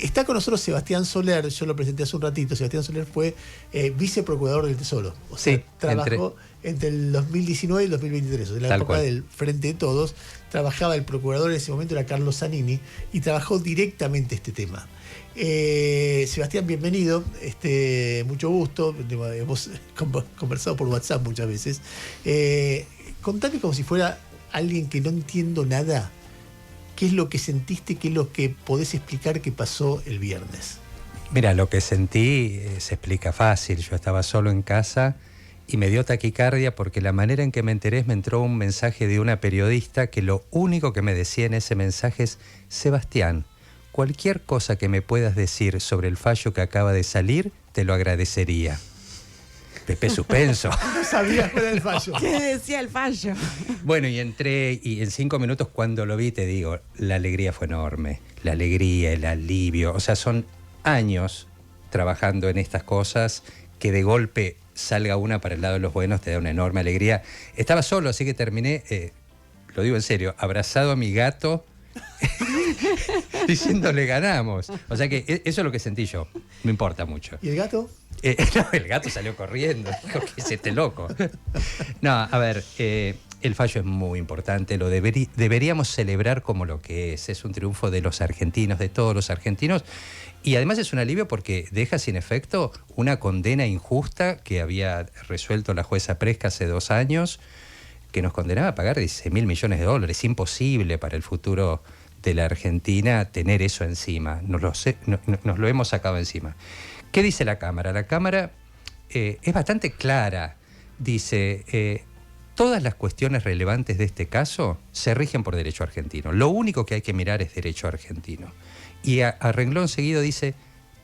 Está con nosotros Sebastián Soler, yo lo presenté hace un ratito. Sebastián Soler fue viceprocurador del Tesoro. O sea, Sí, trabajó entre el 2019 y el 2023, o sea, en la época del Frente de Todos. Trabajaba el procurador en ese momento, era Carlos Zanini, y trabajó directamente este tema. Sebastián, bienvenido. Mucho gusto. Hemos conversado por WhatsApp muchas veces. Contame como si fuera alguien que no entiendo nada. ¿Qué es lo que sentiste? ¿Qué es lo que podés explicar que pasó el viernes? Mira, lo que sentí se explica fácil. Yo estaba solo en casa y me dio taquicardia porque la manera en que me enteré me entró un mensaje de una periodista que lo único que me decía en ese mensaje es: Sebastián, cualquier cosa que me puedas decir sobre el fallo que acaba de salir, te lo agradecería. Pepe suspenso. No sabías cuál era el fallo. ¿Qué decía el fallo? Bueno, y entré y en 5 minutos cuando lo vi, te digo, la alegría fue enorme. La alegría, el alivio. O sea, son años trabajando en estas cosas que de golpe salga una para el lado de los buenos te da una enorme alegría. Estaba solo, así que terminé, lo digo en serio, abrazado a mi gato diciéndole ganamos. O sea que eso es lo que sentí yo. No importa mucho. ¿Y el gato? No, el gato salió corriendo, dijo que es este loco. No, a ver, el fallo es muy importante, lo deberíamos celebrar como lo que es un triunfo de los argentinos, de todos los argentinos, y además es un alivio porque deja sin efecto una condena injusta que había resuelto la jueza Presca hace 2 años, que nos condenaba a pagar 16.000 millones de dólares. Imposible para el futuro de la Argentina tener eso encima, nos lo hemos sacado encima. ¿Qué dice la Cámara? La Cámara es bastante clara. Dice, todas las cuestiones relevantes de este caso se rigen por derecho argentino. Lo único que hay que mirar es derecho argentino. Y a renglón seguido dice,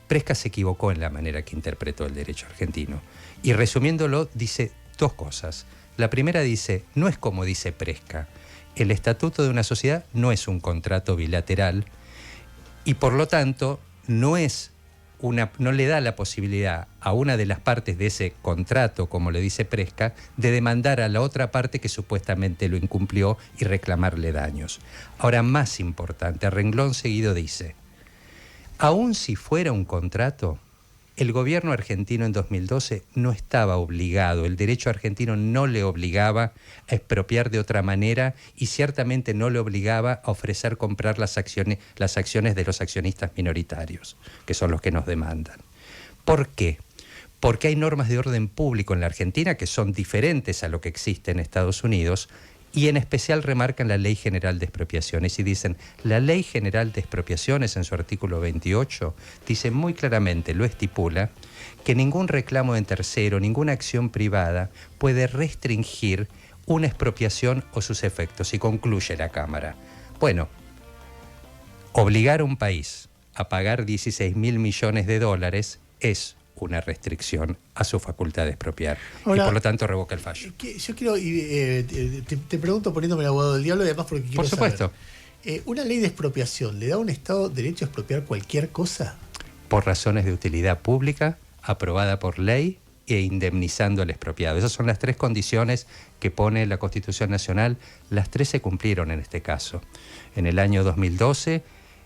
Presca se equivocó en la manera que interpretó el derecho argentino. Y resumiéndolo, dice 2 cosas. La primera dice, no es como dice Presca. El estatuto de una sociedad no es un contrato bilateral y por lo tanto no le da la posibilidad a una de las partes de ese contrato, como le dice Presca, de demandar a la otra parte que supuestamente lo incumplió y reclamarle daños. Ahora, más importante, a renglón seguido dice, aun si fuera un contrato, el gobierno argentino en 2012 no estaba obligado, el derecho argentino no le obligaba a expropiar de otra manera y ciertamente no le obligaba a ofrecer comprar las acciones de los accionistas minoritarios, que son los que nos demandan. ¿Por qué? Porque hay normas de orden público en la Argentina que son diferentes a lo que existe en Estados Unidos y en especial remarcan la Ley General de Expropiaciones y dicen, la Ley General de Expropiaciones en su artículo 28 dice muy claramente, lo estipula, que ningún reclamo en tercero, ninguna acción privada puede restringir una expropiación o sus efectos. Y concluye la Cámara. Bueno, obligar a un país a pagar 16.000 millones de dólares es una restricción a su facultad de expropiar. Ahora, y por lo tanto revoca el fallo. Yo quiero, te pregunto poniéndome el abogado del diablo y además porque quiero por supuesto. Saber, ¿una ley de expropiación le da a un Estado derecho a expropiar cualquier cosa? Por razones de utilidad pública, aprobada por ley e indemnizando al expropiado. Esas son las 3 condiciones que pone la Constitución Nacional. Las 3 se cumplieron en este caso. En el año 2012,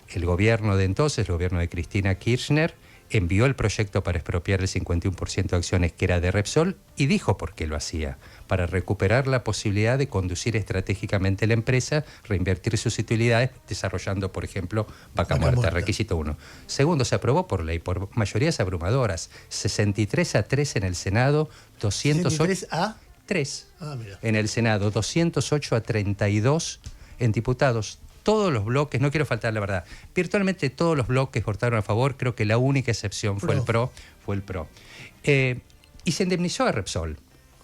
el gobierno de entonces, el gobierno de Cristina Kirchner, envió el proyecto para expropiar el 51% de acciones que era de Repsol y dijo por qué lo hacía, para recuperar la posibilidad de conducir estratégicamente la empresa, reinvertir sus utilidades, desarrollando, por ejemplo, Vaca Muerta, requisito 1. Segundo, se aprobó por ley, por mayorías abrumadoras, 63-3 en el Senado, 208... ¿63-3? En el Senado, 208-32 en diputados. Todos los bloques, no quiero faltar la verdad, virtualmente todos los bloques votaron a favor, creo que la única excepción fue el PRO. Y se indemnizó a Repsol.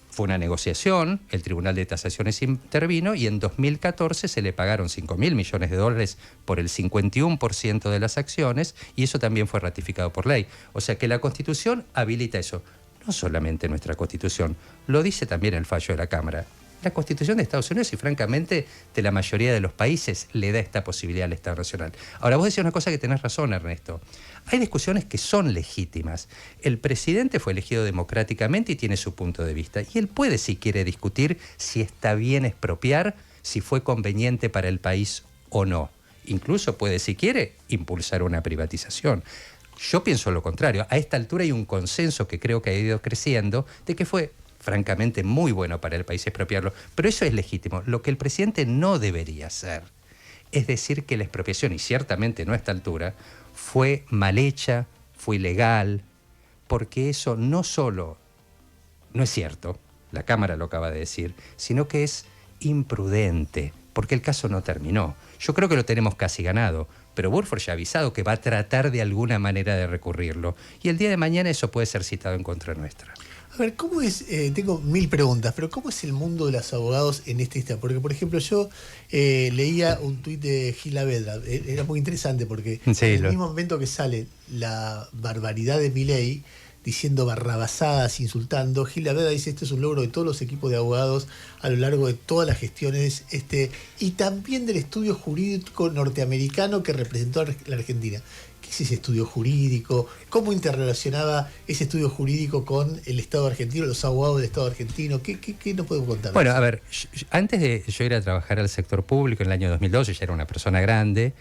Fue una negociación, el Tribunal de Tasaciones intervino y en 2014 se le pagaron 5.000 millones de dólares por el 51% de las acciones y eso también fue ratificado por ley. O sea que la Constitución habilita eso. No solamente nuestra Constitución, lo dice también el fallo de la Cámara. La Constitución de Estados Unidos y francamente de la mayoría de los países le da esta posibilidad al Estado Nacional. Ahora vos decís una cosa que tenés razón, Ernesto. Hay discusiones que son legítimas. El presidente fue elegido democráticamente y tiene su punto de vista. Y él puede, si quiere, discutir si está bien expropiar, si fue conveniente para el país o no. incluso puede, si quiere, impulsar una privatización. Yo pienso lo contrario. A esta altura hay un consenso que creo que ha ido creciendo de que fue francamente muy bueno para el país expropiarlo, pero eso es legítimo. Lo que el presidente no debería hacer es decir que la expropiación, y ciertamente no a esta altura, fue mal hecha, fue ilegal, porque eso no solo no es cierto, la Cámara lo acaba de decir, sino que es imprudente, porque el caso no terminó. Yo creo que lo tenemos casi ganado, pero Burford ya ha avisado que va a tratar de alguna manera de recurrirlo, y el día de mañana eso puede ser citado en contra nuestra. A ver, ¿cómo es? Tengo 1000 preguntas, pero ¿cómo es el mundo de los abogados en este instante? Porque, por ejemplo, yo leía un tuit de Gil Avedra, era muy interesante porque sí, en el mismo momento que sale la barbaridad de Milei, diciendo barrabasadas, insultando, Gil Avedra dice: esto es un logro de todos los equipos de abogados a lo largo de todas las gestiones, y también del estudio jurídico norteamericano que representó a la Argentina. ¿Qué es ese estudio jurídico? ¿Cómo interrelacionaba ese estudio jurídico con el Estado argentino, los abogados del Estado argentino? ¿Qué nos podemos contar? Bueno, a ver, antes de yo ir a trabajar al sector público en el año 2012, ya era una persona grande,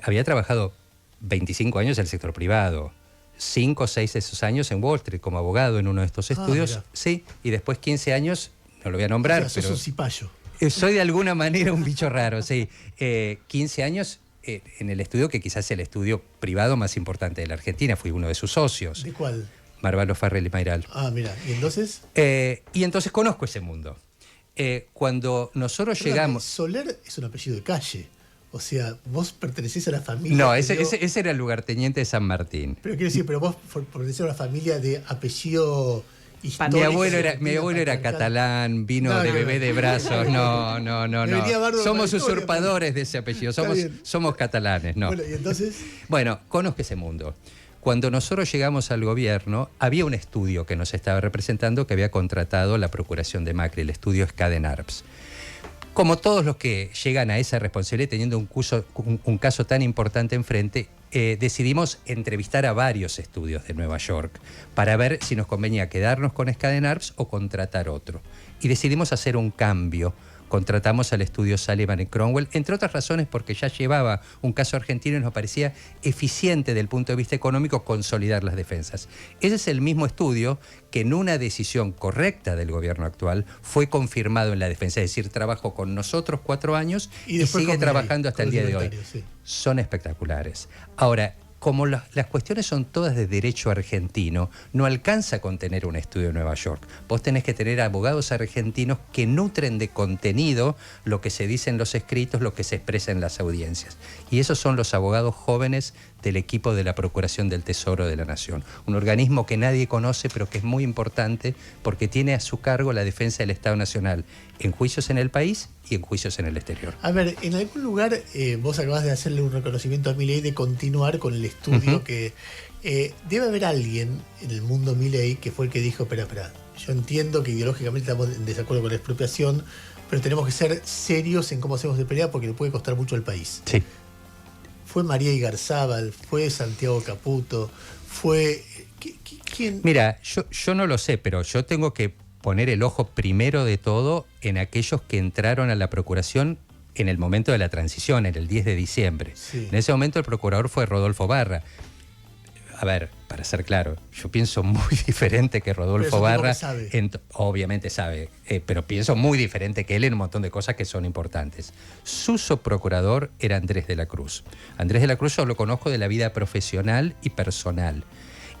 había trabajado 25 años en el sector privado, 5 o 6 de esos años en Wall Street como abogado en uno de estos estudios, sí, y después 15 años, no lo voy a nombrar, o sea, sos un cipayo. Soy de alguna manera un bicho raro, sí. 15 años en el estudio que quizás es el estudio privado más importante de la Argentina, fui uno de sus socios. ¿De cuál? Marvalo Farrell y Mayral. Ah, mira, ¿y entonces? Y entonces conozco ese mundo. Cuando nosotros llegamos... Soler es un apellido de calle. O sea, vos pertenecés a la familia... No, ese era el lugarteniente de San Martín. Pero quiero decir, pero vos pertenecés a una familia de apellido... Mi abuelo era catalán, vino de bebé de brazos. No. Somos usurpadores de ese apellido, somos catalanes, no. Bueno, ¿y entonces? Bueno, conozco ese mundo. Cuando nosotros llegamos al gobierno, había un estudio que nos estaba representando que había contratado la Procuración de Macri, el estudio Skadden-Arps. Como todos los que llegan a esa responsabilidad teniendo un caso tan importante enfrente, decidimos entrevistar a varios estudios de Nueva York para ver si nos convenía quedarnos con Skadden-Arps o contratar otro. Y decidimos hacer un cambio. Contratamos al estudio Sullivan y Cromwell, entre otras razones porque ya llevaba un caso argentino y nos parecía eficiente desde el punto de vista económico consolidar las defensas. Ese es el mismo estudio que en una decisión correcta del gobierno actual fue confirmado en la defensa, es decir, trabajó con nosotros 4 años y sigue trabajando hasta el día de hoy. Sí. Son espectaculares. Ahora, como las cuestiones son todas de derecho argentino, no alcanza con tener un estudio en Nueva York. Vos tenés que tener abogados argentinos que nutren de contenido lo que se dice en los escritos, lo que se expresa en las audiencias. Y esos son los abogados jóvenes del equipo de la Procuración del Tesoro de la Nación. Un organismo que nadie conoce, pero que es muy importante porque tiene a su cargo la defensa del Estado Nacional en juicios en el país y en juicios en el exterior. A ver, en algún lugar vos acabás de hacerle un reconocimiento a Milei de continuar con el estudio que... debe haber alguien en el mundo Milei que fue el que dijo, espera, yo entiendo que ideológicamente estamos en desacuerdo con la expropiación, pero tenemos que ser serios en cómo hacemos de pelea porque le puede costar mucho al país. Sí. Fue María Igarzábal, fue Santiago Caputo, fue... ¿Quién? Mira, yo no lo sé, pero yo tengo que poner el ojo primero de todo en aquellos que entraron a la Procuración en el momento de la transición, en el 10 de diciembre. Sí. En ese momento el procurador fue Rodolfo Barra. A ver, para ser claro, yo pienso muy diferente que Rodolfo Barra. Obviamente sabe, pero pienso muy diferente que él en un montón de cosas que son importantes. Su subprocurador era Andrés de la Cruz. Andrés de la Cruz yo lo conozco de la vida profesional y personal.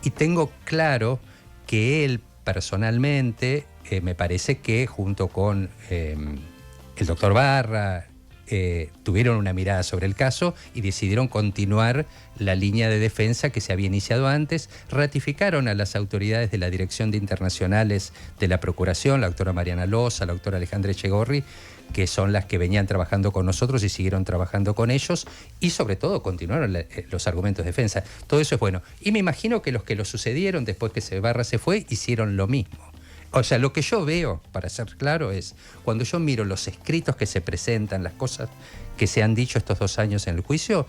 Y tengo claro que él personalmente, me parece que junto con el doctor Barra, tuvieron una mirada sobre el caso y decidieron continuar la línea de defensa que se había iniciado antes. Ratificaron a las autoridades de la Dirección de Internacionales de la Procuración, la doctora Mariana Loza, la doctora Alejandra Echegorri, que son las que venían trabajando con nosotros y siguieron trabajando con ellos, y sobre todo continuaron los argumentos de defensa. Todo eso es bueno. Y me imagino que los que lo sucedieron después que Barra se fue, hicieron lo mismo. O sea, lo que yo veo, para ser claro, es cuando yo miro los escritos que se presentan, las cosas que se han dicho estos 2 años en el juicio,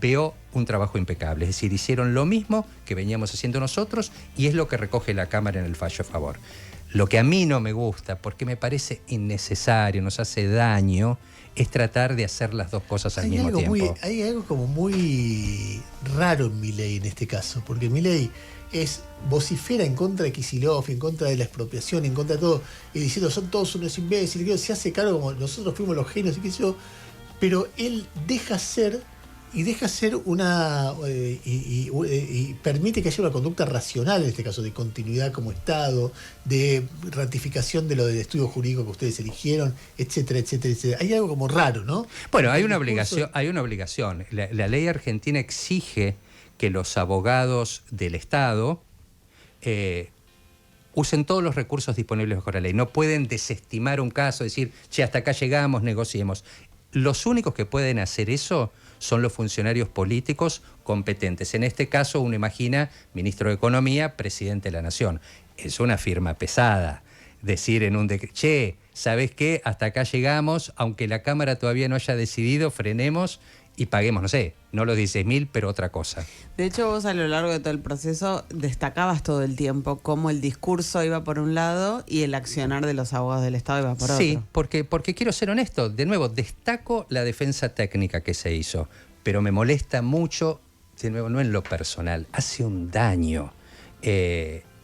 veo un trabajo impecable. Es decir, hicieron lo mismo que veníamos haciendo nosotros y es lo que recoge la Cámara en el fallo a favor. Lo que a mí no me gusta, porque me parece innecesario, nos hace daño, es tratar de hacer las dos cosas al mismo tiempo. Hay algo como muy raro en Milei en este caso, porque Milei vocifera en contra de Kicillof, en contra de la expropiación, en contra de todo, y diciendo son todos unos imbéciles, se hace cargo como nosotros fuimos los genios y qué sé yo, pero él deja ser y permite que haya una conducta racional en este caso, de continuidad como Estado, de ratificación de lo del estudio jurídico que ustedes eligieron, etcétera, etcétera, etcétera. Hay algo como raro, ¿no? Bueno, hay una obligación. La ley argentina exige que los abogados del Estado usen todos los recursos disponibles bajo la ley. No pueden desestimar un caso, decir, che, hasta acá llegamos, negociemos. Los únicos que pueden hacer eso son los funcionarios políticos competentes. En este caso, uno imagina ministro de Economía, presidente de la Nación. Es una firma pesada. Decir en un decreto, che, ¿sabés qué? Hasta acá llegamos, aunque la Cámara todavía no haya decidido, frenemos y paguemos, no sé, no los 16.000, pero otra cosa. De hecho, vos a lo largo de todo el proceso destacabas todo el tiempo cómo el discurso iba por un lado y el accionar de los abogados del Estado iba por otro. Sí, porque quiero ser honesto. De nuevo, destaco la defensa técnica que se hizo, pero me molesta mucho, de nuevo, no en lo personal, hace un daño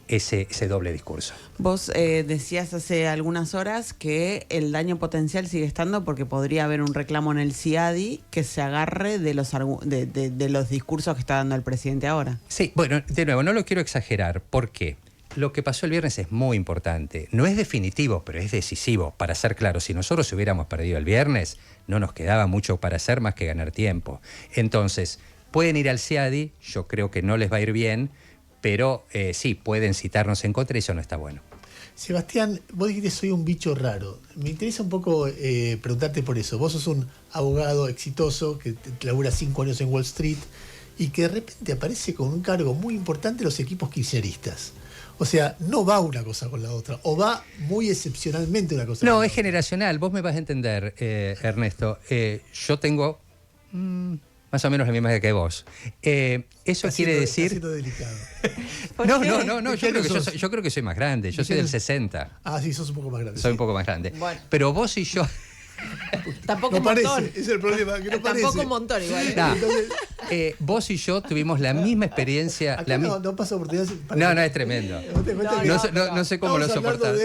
ese doble discurso. Vos decías hace algunas horas que el daño potencial sigue estando porque podría haber un reclamo en el CIADI que se agarre de los discursos que está dando el presidente ahora. Sí, bueno, de nuevo, no lo quiero exagerar. ¿Por qué? Lo que pasó el viernes es muy importante. No es definitivo, pero es decisivo. Para ser claro, si nosotros hubiéramos perdido el viernes, no nos quedaba mucho para hacer más que ganar tiempo. Entonces, pueden ir al CIADI, yo creo que no les va a ir bien, pero sí, pueden citarnos en contra y eso no está bueno. Sebastián, vos dijiste soy un bicho raro. Me interesa un poco preguntarte por eso. Vos sos un abogado exitoso que labura 5 años en Wall Street y que de repente aparece con un cargo muy importante en los equipos kirchneristas. O sea, no va una cosa con la otra, o va muy excepcionalmente una cosa con la otra. No, es generacional. Vos me vas a entender, Ernesto. Yo tengo... más o menos la misma edad que vos. Eso quiere decir... Está siendo delicado. No, yo creo que soy más grande. Yo soy del 60. Ah, sí, sos un poco más grande. Soy sí. un poco más grande. Bueno. Pero vos y yo... Tampoco no un parece, montón. ese es el problema, que no parece. Tampoco un montón igual. Nah, vos y yo tuvimos la misma experiencia... Acá no pasa oportunidades. No, es tremendo. No sé cómo lo soportás.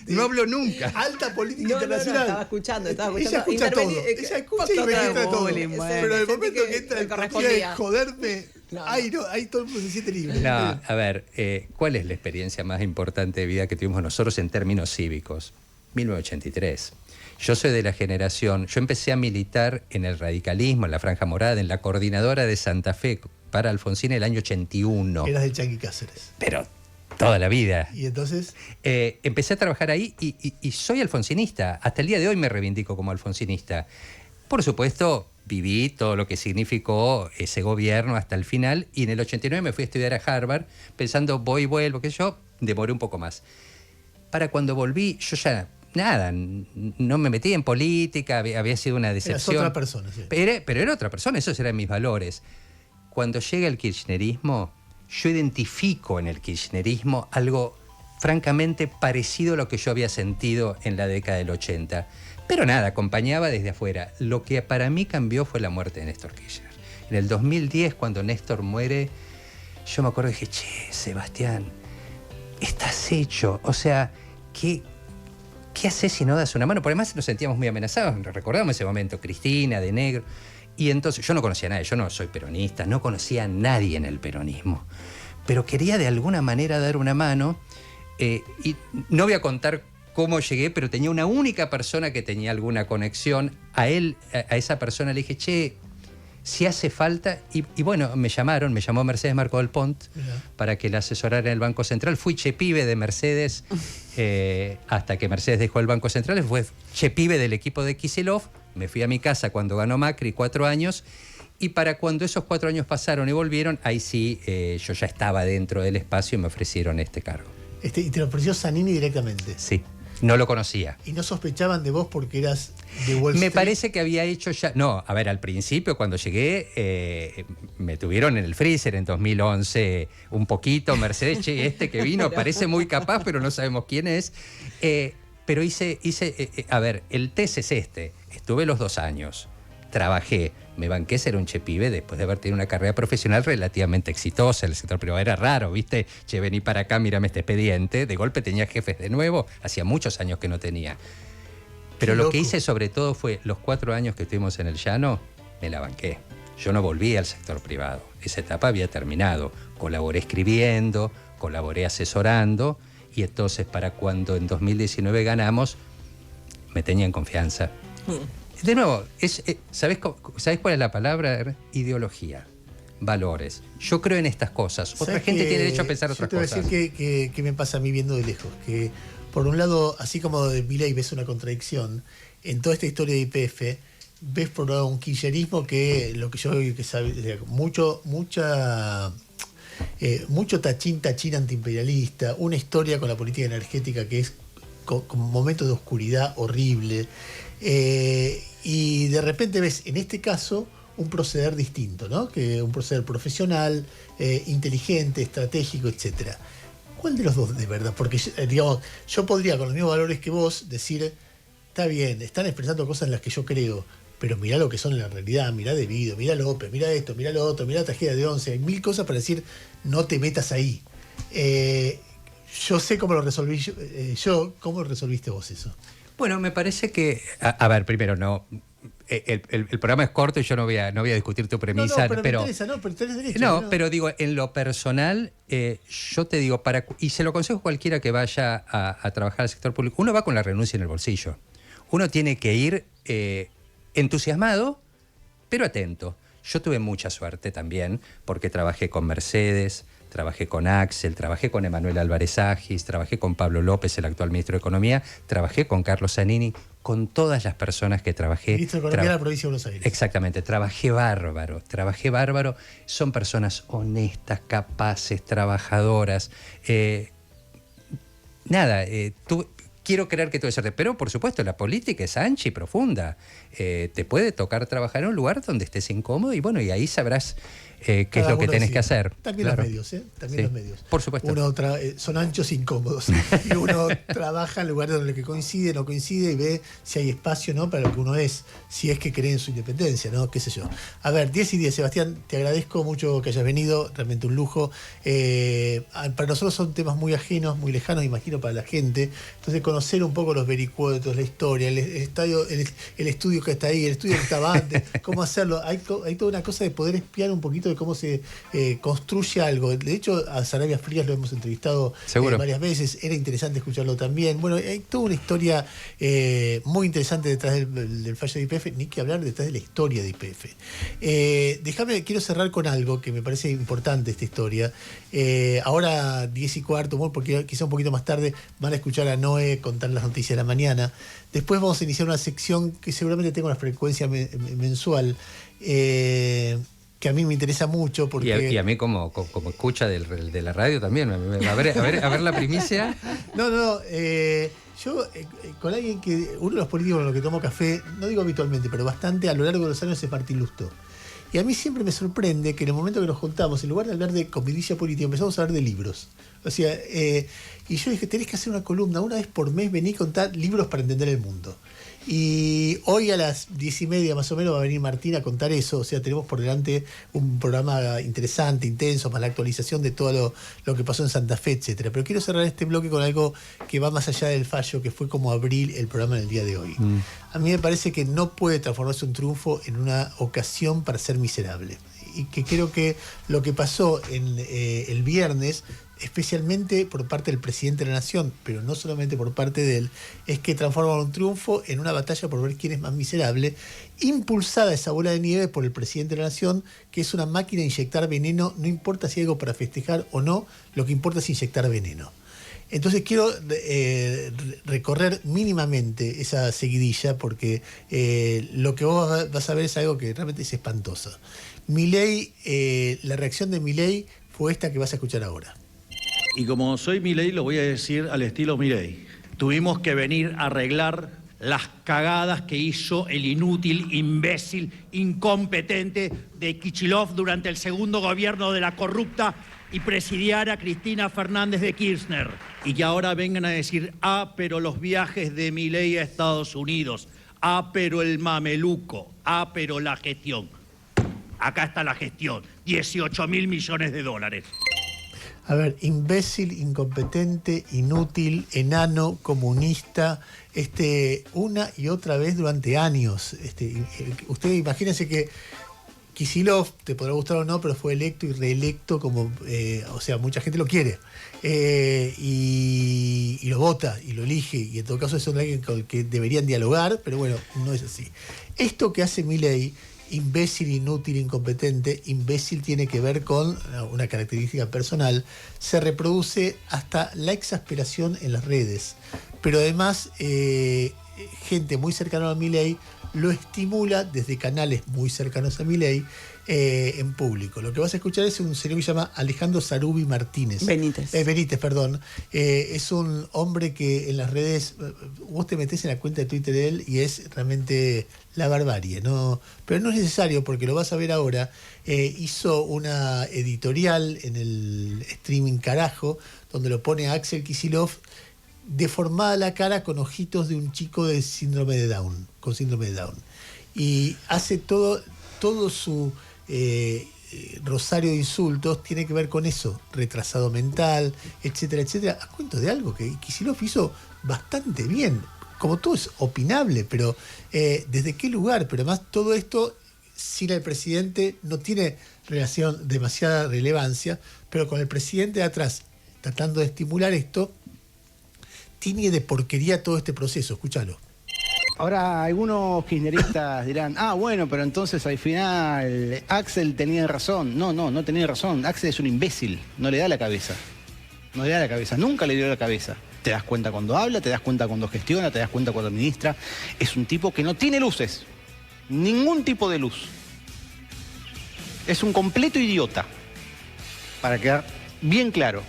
No hablo nunca. Alta política internacional. Estaba escuchando. Ella escucha todo. Ella escucha y registra todo. Pero el momento que entra el partida de joderme, ahí todo el mundo se siente libre. No, a ver, ¿cuál es la experiencia más importante de vida que tuvimos nosotros en términos cívicos? 1983. Yo soy de la generación, yo empecé a militar en el radicalismo, en la Franja Morada, en la coordinadora de Santa Fe para Alfonsín el año 81. Eras del Chanqui Cáceres. Pero toda la vida. ¿Y entonces? Empecé a trabajar ahí y soy alfonsinista. Hasta el día de hoy me reivindico como alfonsinista. Por supuesto, viví todo lo que significó ese gobierno hasta el final y en el 89 me fui a estudiar a Harvard pensando voy y vuelvo, que yo demoré un poco más. Para cuando volví, yo ya... Nada, no me metí en política, había sido una decepción. Eras otra persona, sí. Pero era otra persona, esos eran mis valores. Cuando llega el kirchnerismo, yo identifico en el kirchnerismo algo francamente parecido a lo que yo había sentido en la década del 80. Pero nada, acompañaba desde afuera. Lo que para mí cambió fue la muerte de Néstor Kirchner. En el 2010, cuando Néstor muere, yo me acuerdo y dije, che, Sebastián, estás hecho. O sea, ¿qué haces si no das una mano? Por además nos sentíamos muy amenazados. Recordamos ese momento, Cristina, de negro. Y entonces yo no conocía a nadie, yo no soy peronista, no conocía a nadie en el peronismo. Pero quería de alguna manera dar una mano. Y no voy a contar cómo llegué, pero tenía una única persona que tenía alguna conexión. A esa persona le dije, che, si hace falta, y bueno, me llamó Mercedes Marco del Pont para que la asesorara en el Banco Central. Fui chepibe de Mercedes hasta que Mercedes dejó el Banco Central. Fue chepibe del equipo de Kicillof. Me fui a mi casa cuando ganó Macri, 4 años. Y para cuando esos 4 años pasaron y volvieron, ahí sí, yo ya estaba dentro del espacio y me ofrecieron este cargo. ¿Y te lo ofreció Zanini directamente? Sí. No lo conocía. ¿Y no sospechaban de vos porque eras de Wall Street? Me parece que había hecho ya... No, a ver, al principio cuando llegué me tuvieron en el freezer en 2011 un poquito. Mercedes, che, este que vino parece muy capaz, pero no sabemos quién es. Pero a ver, el test es este. Estuve los 2 años, trabajé, me banqué ser un chepibe después de haber tenido una carrera profesional relativamente exitosa. El sector privado era raro, ¿viste? Che, vení para acá, mírame este expediente. De golpe tenía jefes de nuevo, hacía muchos años que no tenía. Pero lo que hice sobre todo fue, los 4 años que estuvimos en el llano, me la banqué. Yo no volví al sector privado. Esa etapa había terminado. Colaboré escribiendo, colaboré asesorando, y entonces para cuando en 2019 ganamos, me tenían confianza. De nuevo, ¿sabés cuál es la palabra? Ideología, valores. Yo creo en estas cosas. Otra gente tiene derecho a pensar otras cosas. Yo te voy a decir que me pasa a mí viendo de lejos. Que por un lado, así como de Milei ves una contradicción, en toda esta historia de YPF, ves por un lado un kirchnerismo que lo que yo veo que sabe, mucho tachín antiimperialista, una historia con la política energética que es con momentos de oscuridad horrible. Y de repente ves en este caso un proceder distinto, ¿no? Que un proceder profesional, inteligente, estratégico, etcétera. ¿Cuál de los dos de verdad? Porque digamos, yo podría con los mismos valores que vos decir, está bien, están expresando cosas en las que yo creo, pero mirá lo que son en la realidad, mirá De Vido, mirá López, mirá esto, mirá lo otro, mirá la tragedia de 11, hay 1000 cosas para decir, no te metas ahí. Yo sé cómo lo resolví ¿cómo resolviste vos eso? Bueno, me parece que, a ver, primero, no, el programa es corto y yo no voy a discutir tu premisa, pero me interesa, pero tenés derecho. No, pero digo, en lo personal, yo te digo, y se lo aconsejo a cualquiera que vaya a trabajar al sector público, uno va con la renuncia en el bolsillo. Uno tiene que ir entusiasmado, pero atento. Yo tuve mucha suerte también, porque trabajé con Mercedes, trabajé con Axel, trabajé con Emanuel Álvarez Agis, trabajé con Pablo López, el actual ministro de Economía, trabajé con Carlos Zanini, con todas las personas que trabajé. Ministro de Economía de la provincia de Buenos Aires. Exactamente, trabajé bárbaro. Son personas honestas, capaces, trabajadoras. Quiero creer que todo es suerte, pero por supuesto la política es ancha y profunda. Te puede tocar trabajar en un lugar donde estés incómodo y bueno, y ahí sabrás qué es lo que tenés que hacer. También claro. Los medios, También los medios. Por supuesto. Son anchos e incómodos. Y uno trabaja en lugares donde no coincide y ve si hay espacio, ¿no? Para lo que uno es, si es que cree en su independencia, ¿no? Qué sé yo. A ver, 10:10, Sebastián, te agradezco mucho que hayas venido, realmente un lujo. Para nosotros son temas muy ajenos, muy lejanos, imagino, para la gente. Entonces, conocer un poco los vericuetos, la historia, el estudio que está ahí, el estudio que estaba antes, cómo hacerlo. Hay toda una cosa de poder espiar un poquito de cómo se construye algo. De hecho, a Sarabia Frías lo hemos entrevistado varias veces, era interesante escucharlo también. Bueno, hay toda una historia muy interesante detrás del fallo de YPF, ni que hablar detrás de la historia de YPF. Quiero cerrar con algo que me parece importante esta historia. Ahora 10:15, porque quizá un poquito más tarde van a escuchar a Noé contar las noticias de la mañana. Después vamos a iniciar una sección que seguramente tenga una frecuencia mensual, que a mí me interesa mucho porque... Y a mí como escucha de la radio también. A ver la primicia. Yo con alguien que... Uno de los políticos con los que tomo café, no digo habitualmente, pero bastante a lo largo de los años, es Martín Lustó. Y a mí siempre me sorprende que en el momento que nos juntamos, en lugar de hablar de convivencia política, empezamos a hablar de libros. O sea, y yo dije, tenés que hacer una columna, una vez por mes vení a contar libros para entender el mundo. Y hoy a las 10:30 más o menos va a venir Martín a contar eso. O sea, tenemos por delante un programa interesante, intenso, más la actualización de todo lo que pasó en Santa Fe, etcétera. Pero quiero cerrar este bloque con algo que va más allá del fallo, que fue como abrir el programa en el día de hoy. A mí me parece que no puede transformarse un triunfo en una ocasión para ser miserable. Y que creo que lo que pasó el viernes, especialmente por parte del presidente de la Nación, pero no solamente por parte de él, es que transforman un triunfo en una batalla por ver quién es más miserable, impulsada esa bola de nieve por el presidente de la Nación, que es una máquina de inyectar veneno. No importa si hay algo para festejar o no, lo que importa es inyectar veneno. Entonces quiero recorrer mínimamente esa seguidilla, porque lo que vos vas a ver es algo que realmente es espantoso. Milei, la reacción de Milei fue esta que vas a escuchar ahora. Y como soy Milei, lo voy a decir al estilo Milei. Tuvimos que venir a arreglar las cagadas que hizo el inútil, imbécil, incompetente de Kicillof durante el segundo gobierno de la corrupta y presidiaria Cristina Fernández de Kirchner. Y que ahora vengan a decir, pero los viajes de Milei a Estados Unidos, pero el mameluco, pero la gestión. Acá está la gestión, 18.000 millones de dólares. A ver, imbécil, incompetente, inútil, enano, comunista, una y otra vez durante años. Ustedes imagínense que Kicillof, te podrá gustar o no, pero fue electo y reelecto como, o sea, mucha gente lo quiere. Y lo vota y lo elige, y en todo caso es alguien con el que deberían dialogar, pero bueno, no es así. Esto que hace Milei, imbécil, inútil, incompetente, imbécil tiene que ver con una característica personal, se reproduce hasta la exasperación en las redes, pero además gente muy cercana a Milei lo estimula desde canales muy cercanos a Milei en público. Lo que vas a escuchar es un señor que se llama Alejandro Sarubi Martínez. Benítez, perdón. Es un hombre que en las redes, vos te metés en la cuenta de Twitter de él y es realmente la barbarie, ¿no? Pero no es necesario porque lo vas a ver ahora. Hizo una editorial en el streaming Carajo, donde lo pone a Axel Kicillof deformada la cara con ojitos de un chico de síndrome de Down, con síndrome de Down. Y hace todo su rosario de insultos tiene que ver con eso, retrasado mental, etcétera, etcétera. A cuento de algo que Kicillof hizo bastante bien. Como todo es opinable, pero ¿desde qué lugar? Pero además todo esto, sin el presidente, no tiene demasiada relevancia, pero con el presidente de atrás, tratando de estimular esto, tiene de porquería todo este proceso. Escúchalo. Ahora, algunos kirchneristas dirán, bueno, pero entonces al final Axel tenía razón. No tenía razón. Axel es un imbécil, no le da la cabeza. No le da la cabeza, nunca le dio la cabeza. Te das cuenta cuando habla, te das cuenta cuando gestiona, te das cuenta cuando administra. Es un tipo que no tiene luces, ningún tipo de luz. Es un completo idiota, para quedar bien claro.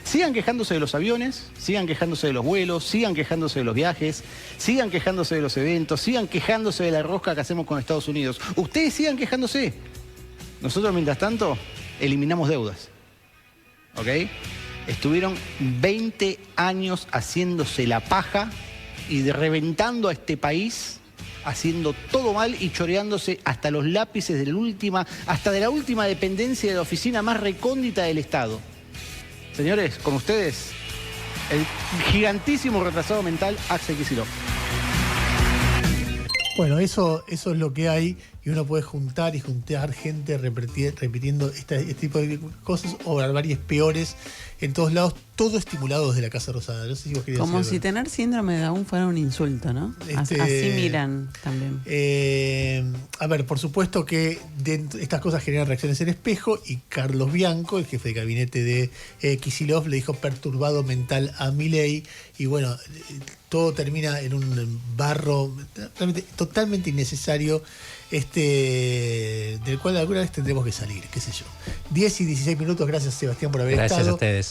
Sigan quejándose de los aviones, sigan quejándose de los vuelos, sigan quejándose de los viajes, sigan quejándose de los eventos, sigan quejándose de la rosca que hacemos con Estados Unidos. Ustedes sigan quejándose. Nosotros, mientras tanto, eliminamos deudas. ¿Ok? Estuvieron 20 años haciéndose la paja y reventando a este país, haciendo todo mal y choreándose hasta los lápices de hasta de la última dependencia de la oficina más recóndita del Estado. Señores, con ustedes, el gigantísimo retrasado mental Axel Kicillof. Bueno, eso es lo que hay, y uno puede juntar gente repitiendo este tipo de cosas o barbaries peores en todos lados, todo estimulado desde la Casa Rosada. No sé si vos querías como decir si tener síndrome de Down fuera un insulto, ¿no? Así miran también. A ver, por supuesto que estas cosas generan reacciones en espejo, y Carlos Bianco, el jefe de gabinete de Kicillof, le dijo perturbado mental a Milei, y bueno, todo termina en un barro totalmente innecesario, del cual alguna vez tendremos que salir, qué sé yo. 10 y 16 minutos, gracias Sebastián por haber estado. Gracias a ustedes.